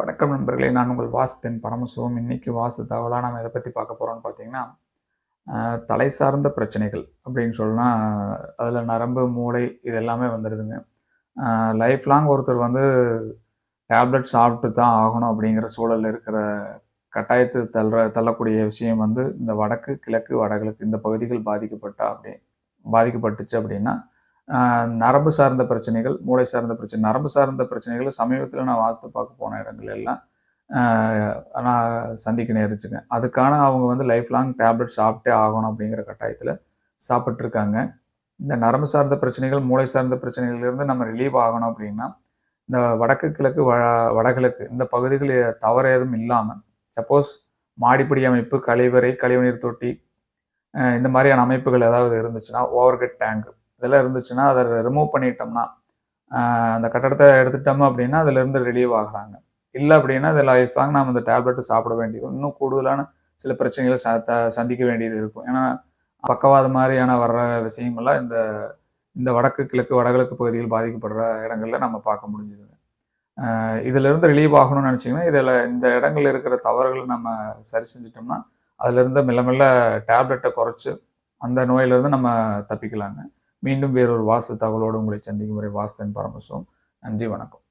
வணக்கம் நண்பர்களே, நான் உங்கள் வாஸ்தன் பரமசிவம். இன்னைக்கு வாஸ்து தகவலாக நம்ம எதை பற்றி பார்க்க போகிறோம்னு பார்த்தீங்கன்னா, தலை சார்ந்த பிரச்சனைகள் அப்படின்னு சொன்னா, அதில் நரம்பு, மூளை இது எல்லாமே வந்துடுதுங்க. லைஃப் லாங் ஒருத்தர் வந்து டேப்லெட் சாப்பிட்டு தான் ஆகணும் அப்படிங்கிற சூழல் இருக்கிற கட்டாயத்தை தள்ளக்கூடிய விஷயம் வந்து இந்த வடக்கு, கிழக்கு, வடகிழக்கு இந்த பகுதிகள் பாதிக்கப்பட்டுச்சு அப்படின்னா, நரம்பு சார்ந்த பிரச்சனைகள், மூளை சார்ந்த பிரச்சனை. நரம்பு சார்ந்த பிரச்சனைகள் சமீபத்தில் நான் வாஸ்து பார்க்க போன இடங்கள் எல்லாம் நான் சந்திக்க நேரிச்சுங்க. அதுக்கான அவங்க வந்து லைஃப் லாங் டேப்லெட் சாப்பிட்டே ஆகணும் அப்படிங்கிற கட்டாயத்தில் சாப்பிட்ருக்காங்க. இந்த நரம்பு சார்ந்த பிரச்சனைகள், மூளை சார்ந்த பிரச்சனைகள்லேருந்து நம்ம ரிலீவ் ஆகணும் அப்படின்னா, இந்த வடக்கு, கிழக்கு, வடகிழக்கு இந்த பகுதிகள் தவறு ஏதும் இல்லாமல், சப்போஸ் மாடிப்படி அமைப்பு, கழிவறை, கழிவுநீர் தொட்டி இந்த மாதிரியான அமைப்புகள் ஏதாவது இருந்துச்சுன்னா, ஓவர்ஹெட் டேங்க் இதெல்லாம் இருந்துச்சுன்னா, அதை ரிமூவ் பண்ணிட்டோம்னா, அந்த கட்டடத்தை எடுத்துட்டோம் அப்படின்னா, அதிலிருந்து ரிலீவ் ஆகுறாங்க. இல்ல அப்படின்னா, அது லைஃப் லாங் நாம இந்த டேப்லெட் சாப்பிட வேண்டியது இன்னும் கூடுதலான சில பிரச்சனைகளை சந்திக்க வேண்டியது இருக்கும். ஏன்னா, பக்கவாதம் மாரியான வர்ற விஷயமெல்லாம் இந்த இந்த வடக்கு, கிழக்கு, வடகிழக்கு பகுதிகள் பாதிக்கப்படுற இடங்கள்ல நம்ம பார்க்க முடிஞ்சுதுங்க. இதிலிருந்து ரிலீவ் ஆகணும்னு நினைச்சீங்கன்னா, இந்த இடங்கள்ல இருக்கிற தவறுகள நம்ம சரி செஞ்சுட்டோம்னா, அதிலிருந்து மெல்ல மெல்ல டேப்லெட்ட குறைச்சு, அந்த நோயிலிருந்து நம்ம தப்பிக்கலாங்க. மீண்டும் வேறொரு வாஸ்து தகவலோடு உங்களை சந்திக்கும் வரை வாஸ்தன் பரமசிவம். நன்றி, வணக்கம்.